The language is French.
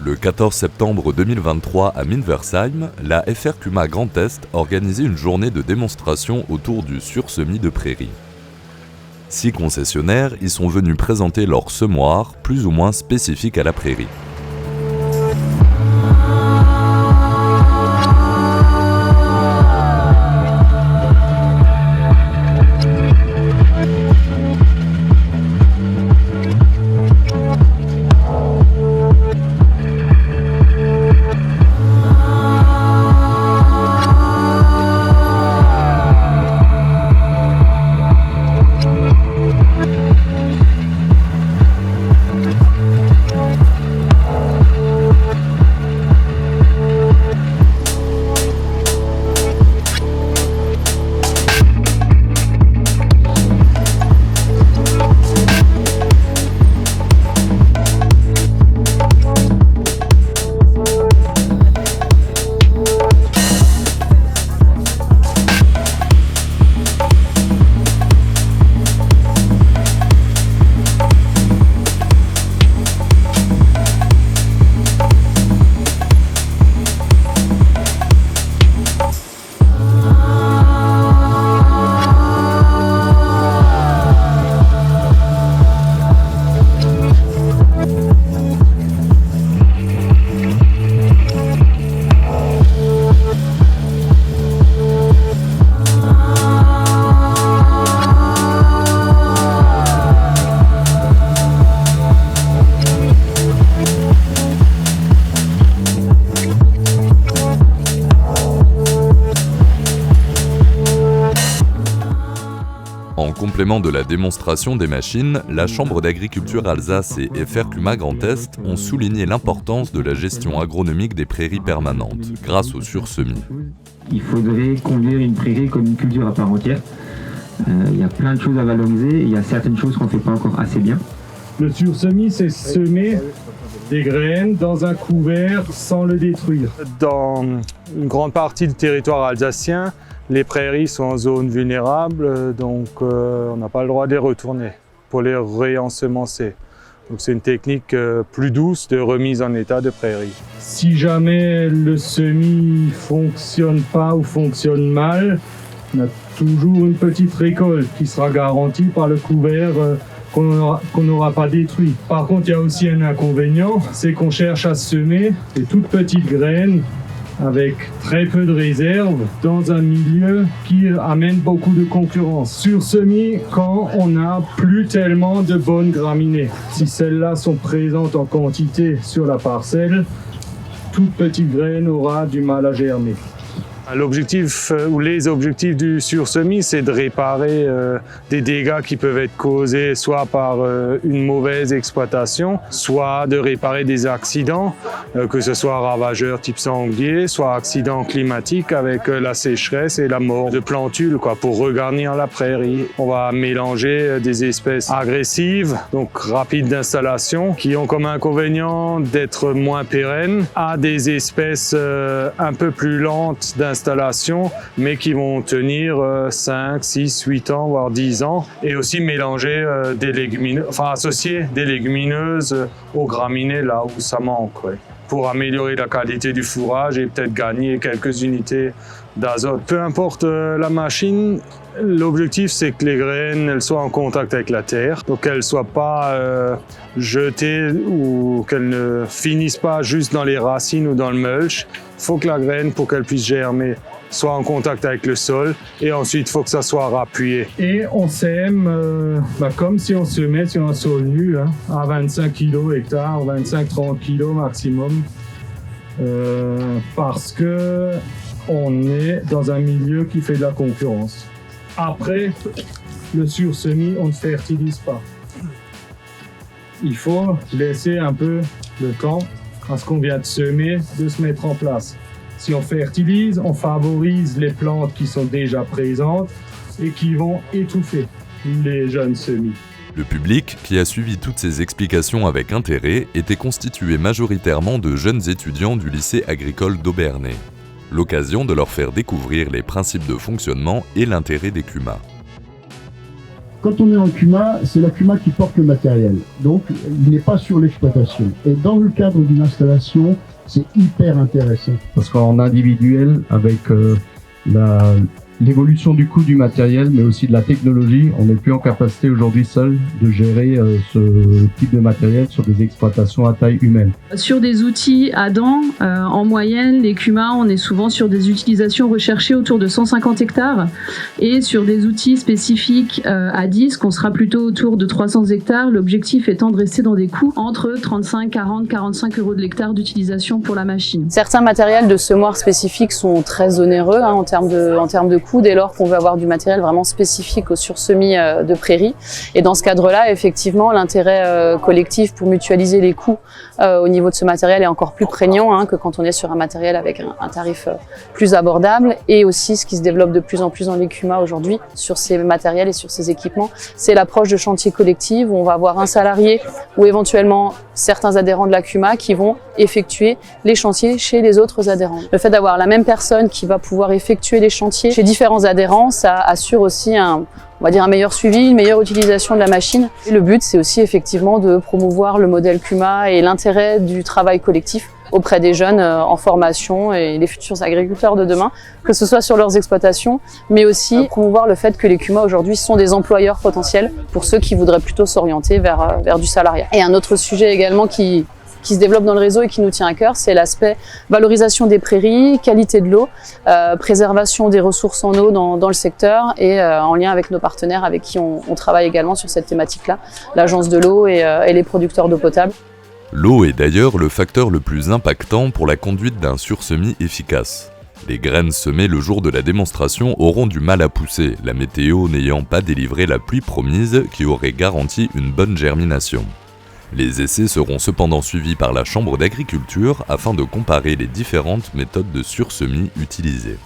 Le 14 septembre 2023 à Minversheim, la FR Kuma Grand Est organisait une journée de démonstration autour du sursemis de prairies. 6 concessionnaires y sont venus présenter leurs semoirs plus ou moins spécifiques à la prairie. En complément de la démonstration des machines, la Chambre d'agriculture Alsace et FR Kuma Grand Est ont souligné l'importance de la gestion agronomique des prairies permanentes, grâce au sursemis. Il faudrait conduire une prairie comme une culture à part entière. Il y a plein de choses à valoriser, il y a certaines choses qu'on ne fait pas encore assez bien. Le sursemis, c'est semer des graines dans un couvert sans le détruire. Dans une grande partie du territoire alsacien, les prairies sont en zone vulnérable, donc on n'a pas le droit de les retourner pour les réensemencer. Donc c'est une technique plus douce de remise en état de prairie. Si jamais le semis ne fonctionne pas ou fonctionne mal, on a toujours une petite récolte qui sera garantie par le couvert qu'on n'aura pas détruit. Par contre, il y a aussi un inconvénient, c'est qu'on cherche à semer des toutes petites graines avec très peu de réserve dans un milieu qui amène beaucoup de concurrence. Sursemis quand on n'a plus tellement de bonnes graminées. Si celles-là sont présentes en quantité sur la parcelle, toute petite graine aura du mal à germer. L'objectif ou les objectifs du sursemis, c'est de réparer des dégâts qui peuvent être causés soit par une mauvaise exploitation, soit de réparer des accidents, que ce soit ravageurs type sanglier, soit accidents climatiques avec la sécheresse et la mort de plantules, pour regarnir la prairie. On va mélanger des espèces agressives, donc rapides d'installation, qui ont comme inconvénient d'être moins pérennes, à des espèces un peu plus lentes d'installation, mais qui vont tenir 5, 6, 8 ans, voire 10 ans, et aussi mélanger des légumineuses, associer des légumineuses aux graminées là où ça manque, pour améliorer la qualité du fourrage et peut-être gagner quelques unités d'azote. Peu importe la machine, l'objectif c'est que les graines elles soient en contact avec la terre, donc qu'elles ne soient pas jetées ou qu'elles ne finissent pas juste dans les racines ou dans le mulch. Il faut que la graine, pour qu'elle puisse germer, soit en contact avec le sol et ensuite il faut que ça soit rappuyé. Et on sème comme si on semait sur un sol nu, à 25 kg hectare, 25-30 kg maximum, parce que on est dans un milieu qui fait de la concurrence. Après, le sursemis, on ne fertilise pas. Il faut laisser un peu le temps à ce qu'on vient de semer de se mettre en place. Si on fertilise, on favorise les plantes qui sont déjà présentes et qui vont étouffer les jeunes semis. Le public, qui a suivi toutes ces explications avec intérêt, était constitué majoritairement de jeunes étudiants du lycée agricole d'Obernai. L'occasion de leur faire découvrir les principes de fonctionnement et l'intérêt des Kuma. Quand on est en CUMA, c'est la CUMA qui porte le matériel. Donc, il n'est pas sur l'exploitation. Et dans le cadre d'une installation, c'est hyper intéressant. Parce qu'en individuel, avec l'évolution du coût du matériel, mais aussi de la technologie, on n'est plus en capacité aujourd'hui seul de gérer ce type de matériel sur des exploitations à taille humaine. Sur des outils à dents, en moyenne, les CUMA, on est souvent sur des utilisations recherchées autour de 150 hectares. Et sur des outils spécifiques à disque, on sera plutôt autour de 300 hectares. L'objectif étant de rester dans des coûts entre 35, 40, 45 euros de l'hectare d'utilisation pour la machine. Certains matériels de semoirs spécifiques sont très onéreux en termes de coûts, dès lors qu'on veut avoir du matériel vraiment spécifique au sursemis de prairie. Et dans ce cadre-là, effectivement, l'intérêt collectif pour mutualiser les coûts au niveau de ce matériel est encore plus prégnant que quand on est sur un matériel avec un tarif plus abordable. Et aussi, ce qui se développe de plus en plus dans les CUMA aujourd'hui, sur ces matériels et sur ces équipements, c'est l'approche de chantier collectif où on va avoir un salarié ou éventuellement certains adhérents de la CUMA qui vont effectuer les chantiers chez les autres adhérents. Le fait d'avoir la même personne qui va pouvoir effectuer les chantiers chez différents adhérents, ça assure aussi un meilleur suivi, une meilleure utilisation de la machine. Et le but, c'est aussi effectivement de promouvoir le modèle CUMA et l'intérêt du travail collectif auprès des jeunes en formation et les futurs agriculteurs de demain, que ce soit sur leurs exploitations, mais aussi promouvoir le fait que les CUMA aujourd'hui sont des employeurs potentiels pour ceux qui voudraient plutôt s'orienter vers du salariat. Et un autre sujet également qui se développe dans le réseau et qui nous tient à cœur, c'est l'aspect valorisation des prairies, qualité de l'eau, préservation des ressources en eau dans le secteur et en lien avec nos partenaires avec qui on travaille également sur cette thématique-là, l'Agence de l'eau et les producteurs d'eau potable. L'eau est d'ailleurs le facteur le plus impactant pour la conduite d'un sursemis efficace. Les graines semées le jour de la démonstration auront du mal à pousser, la météo n'ayant pas délivré la pluie promise qui aurait garanti une bonne germination. Les essais seront cependant suivis par la Chambre d'agriculture afin de comparer les différentes méthodes de sursemis utilisées.